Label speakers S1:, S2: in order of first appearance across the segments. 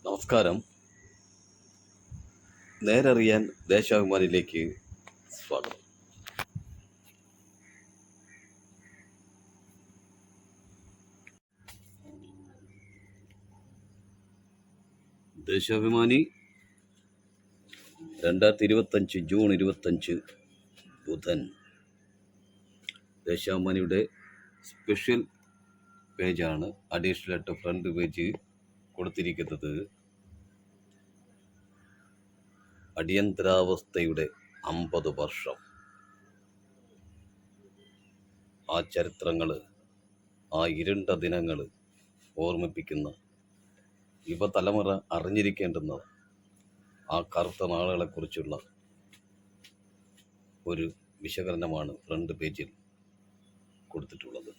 S1: നമസ്കാരം. നേരറിയാൻ ദേശാഭിമാനിയിലേക്ക് സ്വാഗതം. ദേശാഭിമാനി 2025 ജൂൺ 25 ബുധൻ. ദേശാഭിമാനിയുടെ സ്പെഷ്യൽ പേജാണ് അഡീഷണൽ ആയിട്ട് ഫ്രണ്ട് പേജ് കൊടുത്തിരിക്കുന്നത്. അടിയന്തരാവസ്ഥയുടെ 50 വർഷം. ആ ചരിത്രങ്ങൾ, ആ ഇരുണ്ട ദിനങ്ങൾ ഓർമ്മിപ്പിക്കുന്ന, യുവതലമുറ അറിഞ്ഞിരിക്കേണ്ടുന്ന ആ കറുത്ത നാളുകളെക്കുറിച്ചുള്ള ഒരു വിശകലനമാണ് ഫ്രണ്ട് പേജിൽ കൊടുത്തിട്ടുള്ളത്.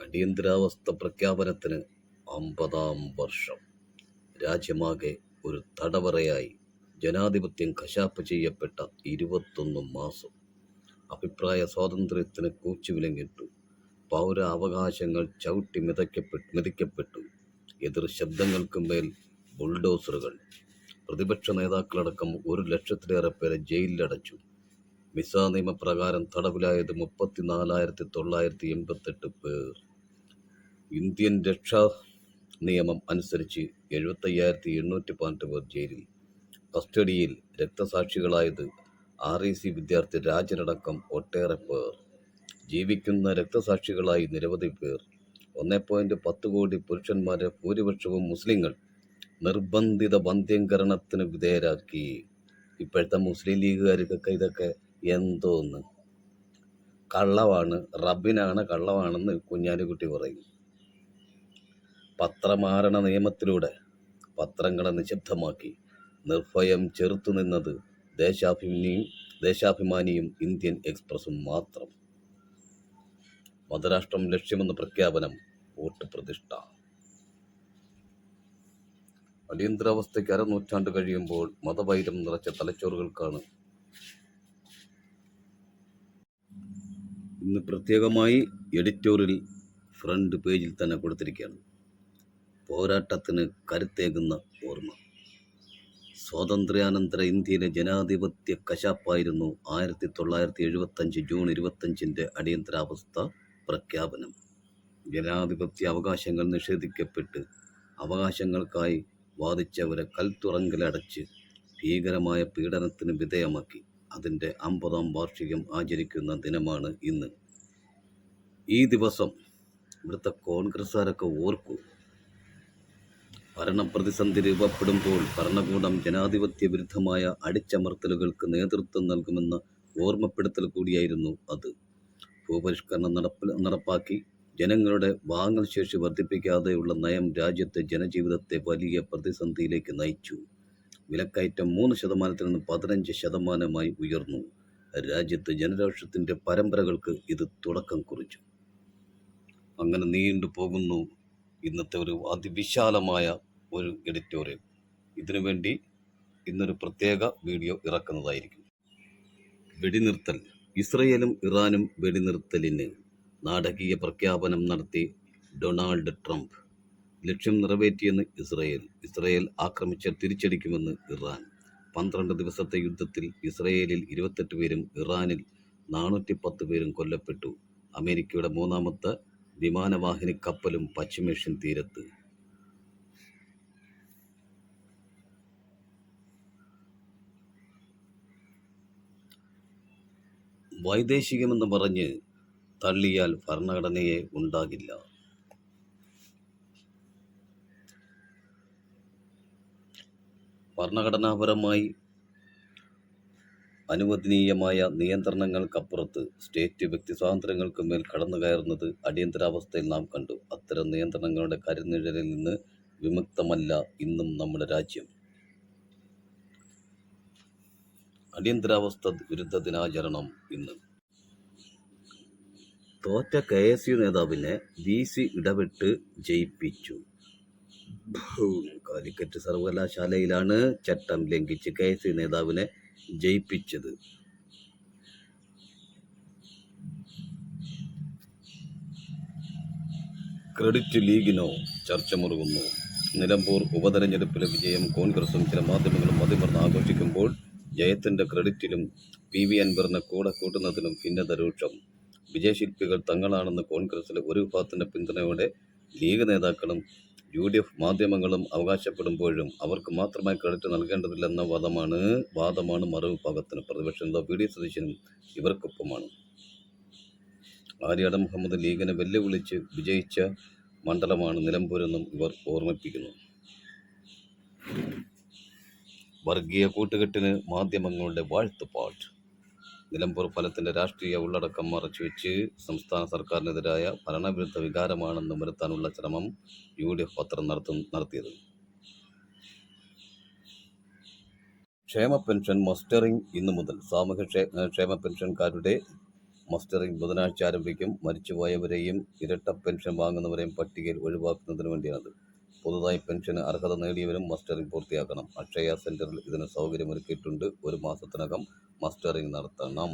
S1: അടിയന്തരാവസ്ഥ പ്രഖ്യാപനത്തിന് 50-ാം വർഷം. രാജ്യമാകെ ഒരു തടവറയായി ജനാധിപത്യം കശാപ്പ് ചെയ്യപ്പെട്ട 21 മാസം. അഭിപ്രായ സ്വാതന്ത്ര്യത്തിന് കൂച്ചുവിലങ്ങിട്ടു. പൗര അവകാശങ്ങൾ ചവിട്ടി മെതിക്കപ്പെട്ടു. എതിർ ശബ്ദങ്ങൾക്ക് മേൽ ബുൾഡോസറുകൾ. പ്രതിപക്ഷ നേതാക്കളടക്കം 1,00,000-ലേറെ പേരെ ജയിലിലടച്ചു. മിസ നിയമപ്രകാരം തടവിലായത് 34,988 പേർ. ഇന്ത്യൻ രക്ഷാ നിയമം അനുസരിച്ച് 75,812 പേർ ജയിലിൽ. കസ്റ്റഡിയിൽ രക്തസാക്ഷികളായത് REC വിദ്യാർത്ഥി രാജനടക്കം ഒട്ടേറെ പേർ. ജീവിക്കുന്ന രക്തസാക്ഷികളായി നിരവധി പേർ. 1.10 കോടി പുരുഷന്മാരെ ഭൂരിപക്ഷവും മുസ്ലിങ്ങൾ നിർബന്ധിത വന്ധ്യംകരണത്തിന് വിധേയരാക്കി. ഇപ്പോഴത്തെ മുസ്ലിം ലീഗുകാർക്കൊക്കെ ഇതൊക്കെ എന്തോന്ന് കള്ളമാണ്, റബ്ബിനാണ് കള്ളമാണെന്ന് കുഞ്ഞാലിക്കുട്ടി പറയും. പത്രമാരണ നിയമത്തിലൂടെ പത്രങ്ങളെ നിശബ്ദമാക്കി നിർഭയം ചെറുത്തുനിന്നത് ദേശാഭിമാനിയും ഇന്ത്യൻ എക്സ്പ്രസും മാത്രം. മതരാഷ്ട്രം ലക്ഷ്യമെന്ന പ്രഖ്യാപനം വോട്ട് പ്രതിഷ്ഠ. അടിയന്തരാവസ്ഥയ്ക്ക് അരനൂറ്റാണ്ട് കഴിയുമ്പോൾ മതവൈരം നിറച്ച തലച്ചോറുകൾക്കാണ് ഇന്ന് പ്രത്യേകമായി എഡിറ്റോറിയൽ ഫ്രണ്ട് പേജിൽ തന്നെ കൊടുത്തിരിക്കുകയാണ്. പോരാട്ടത്തിന് കരുത്തേകുന്ന ഓർമ്മ. സ്വാതന്ത്ര്യാനന്തര ഇന്ത്യയിലെ ജനാധിപത്യ കശാപ്പായിരുന്നു 1975 ജൂൺ 25 അടിയന്തരാവസ്ഥ പ്രഖ്യാപനം. ജനാധിപത്യ അവകാശങ്ങൾ നിഷേധിക്കപ്പെട്ട് അവകാശങ്ങൾക്കായി വാദിച്ചവരെ കൽത്തുറങ്കിലടച്ച് ഭീകരമായ പീഡനത്തിന് വിധേയമാക്കി. അതിൻ്റെ 50-ാം വാർഷികം ആചരിക്കുന്ന ദിനമാണ് ഇന്ന്. ഈ ദിവസം ഇവിടുത്തെ കോൺഗ്രസ്സുകാരൊക്കെ ഓർക്കൂ. ഭരണപ്രതിസന്ധി രൂപപ്പെടുമ്പോൾ ഭരണകൂടം ജനാധിപത്യ വിരുദ്ധമായ അടിച്ചമർത്തലുകൾക്ക് നേതൃത്വം നൽകുമെന്ന ഓർമ്മപ്പെടുത്തൽ കൂടിയായിരുന്നു അത്. ഭൂപരിഷ്കരണം നടപ്പാക്കി ജനങ്ങളുടെ വാങ്ങൽ ശേഷി വർദ്ധിപ്പിക്കാതെയുള്ള നയം രാജ്യത്തെ ജനജീവിതത്തെ വലിയ പ്രതിസന്ധിയിലേക്ക് നയിച്ചു. വിലക്കയറ്റം 3% നിന്ന് 15% ഉയർന്നു. രാജ്യത്ത് ജനരോഷത്തിൻ്റെ പരമ്പരകൾക്ക് ഇത് തുടക്കം കുറിച്ചു. അങ്ങനെ നീണ്ടു പോകുന്നു ഇന്നത്തെ ഒരു അതിവിശാലമായ ഒരു എഡിറ്റോറിയൽ. ഇതിനുവേണ്ടി ഇന്നൊരു പ്രത്യേക വീഡിയോ ഇറക്കുന്നതായിരിക്കും. വെടിനിർത്തൽ. ഇസ്രയേലും ഇറാനും വെടിനിർത്തലിന് നാടകീയ പ്രഖ്യാപനം നടത്തി ഡൊണാൾഡ് ട്രംപ്. ലക്ഷ്യം നിറവേറ്റിയെന്ന് ഇസ്രയേൽ ആക്രമിച്ചാൽ തിരിച്ചടിക്കുമെന്ന് ഇറാൻ. 12 ദിവസത്തെ യുദ്ധത്തിൽ ഇസ്രയേലിൽ 28 പേരും ഇറാനിൽ 410 പേരും കൊല്ലപ്പെട്ടു. അമേരിക്കയുടെ 3ാമത്തെ വിമാനവാഹിനി കപ്പലും പശ്ചിമേഷ്യൻ തീരത്ത്. വൈദേശികമെന്ന് പറഞ്ഞ് തള്ളിയാൽ ഭരണഘടനയെ ഉണ്ടാകില്ല. ഭരണഘടനാപരമായി അനുവദനീയമായ നിയന്ത്രണങ്ങൾക്കപ്പുറത്ത് സ്റ്റേറ്റ് വ്യക്തി സ്വാതന്ത്ര്യങ്ങൾക്ക് മേൽ കടന്നുകയറുന്നത് അടിയന്തരാവസ്ഥയിൽ നാം കണ്ടു. അത്തരം നിയന്ത്രണങ്ങളുടെ കരിനിഴലിൽ നിന്ന് വിമുക്തമല്ല ഇന്നും നമ്മുടെ രാജ്യം. അടിയന്തരാവസ്ഥ വിരുദ്ധ ദിനാചരണം ഇന്ന്. തോറ്റ KSU നേതാവിനെ VC ഇടപെട്ട് ജയിപ്പിച്ചു. കാലിക്കറ്റ് സർവകലാശാലയിലാണ് ചട്ടം ലംഘിച്ച് KSU നേതാവിനെ ജയിപ്പിച്ചത്. ക്രെഡിറ്റ് ലീഗിനോ? ചർച്ച മുറുകുന്നു. നിലമ്പൂർ ഉപതെരഞ്ഞെടുപ്പിലെ വിജയം കോൺഗ്രസും ചില മാധ്യമങ്ങളും മതിമറന്ന് ആഘോഷിക്കുമ്പോൾ ജയത്തിന്റെ ക്രെഡിറ്റിലും PV അൻവറിനെ കൂടെ കൂട്ടുന്നതിനും ഭിന്നത രൂക്ഷം. വിജയശില്പികൾ തങ്ങളാണെന്ന് കോൺഗ്രസിലെ ഒരു വിഭാഗത്തിന്റെ പിന്തുണയോടെ ലീഗ് നേതാക്കളും UDF മാധ്യമങ്ങളും അവകാശപ്പെടുമ്പോഴും അവർക്ക് മാത്രമായി ക്രെഡിറ്റ് നൽകേണ്ടതില്ലെന്ന വാദമാണ് മറുവിഭാഗത്തിന്. പ്രതിപക്ഷ നേതാവ് VD സതീശനും ഇവർക്കൊപ്പമാണ്. ആര്യാടൻ മുഹമ്മദ് ലീഗിനെ വെല്ലുവിളിച്ച് വിജയിച്ച മണ്ഡലമാണ് നിലമ്പൂരെന്നും ഇവർ ഓർമ്മിപ്പിക്കുന്നു. വർഗീയ കൂട്ടുകെട്ടിന് മാധ്യമങ്ങളുടെ വാഴ്ത്തുപാട്ട്. നിലമ്പൂർ ഫലത്തിന്റെ രാഷ്ട്രീയ ഉള്ളടക്കം മറച്ചുവെച്ച് സംസ്ഥാന സർക്കാരിനെതിരായ ഭരണവിരുദ്ധ വികാരമാണെന്ന് വരുത്താനുള്ള ശ്രമം UDF പത്രം നടത്തിയത്. ക്ഷേമ പെൻഷൻ മസ്റ്ററിംഗ് ഇന്നു മുതൽ. സാമൂഹ്യ ക്ഷേമ പെൻഷൻകാരുടെ മസ്റ്ററിംഗ് ബുധനാഴ്ച ആരംഭിക്കും. മരിച്ചുപോയവരെയും ഇരട്ട പെൻഷൻ വാങ്ങുന്നവരെയും പട്ടികയിൽ ഒഴിവാക്കുന്നതിന് വേണ്ടിയാണത്. പുതുതായി പെൻഷന് അർഹത നേടിയവരും മസ്റ്ററിംഗ് പൂർത്തിയാക്കണം. അക്ഷയ സെന്ററിൽ ഇതിന് സൗകര്യമൊരുക്കിയിട്ടുണ്ട്. 1 മാസത്തിനകം മസ്റ്ററിംഗ് നടത്തണം.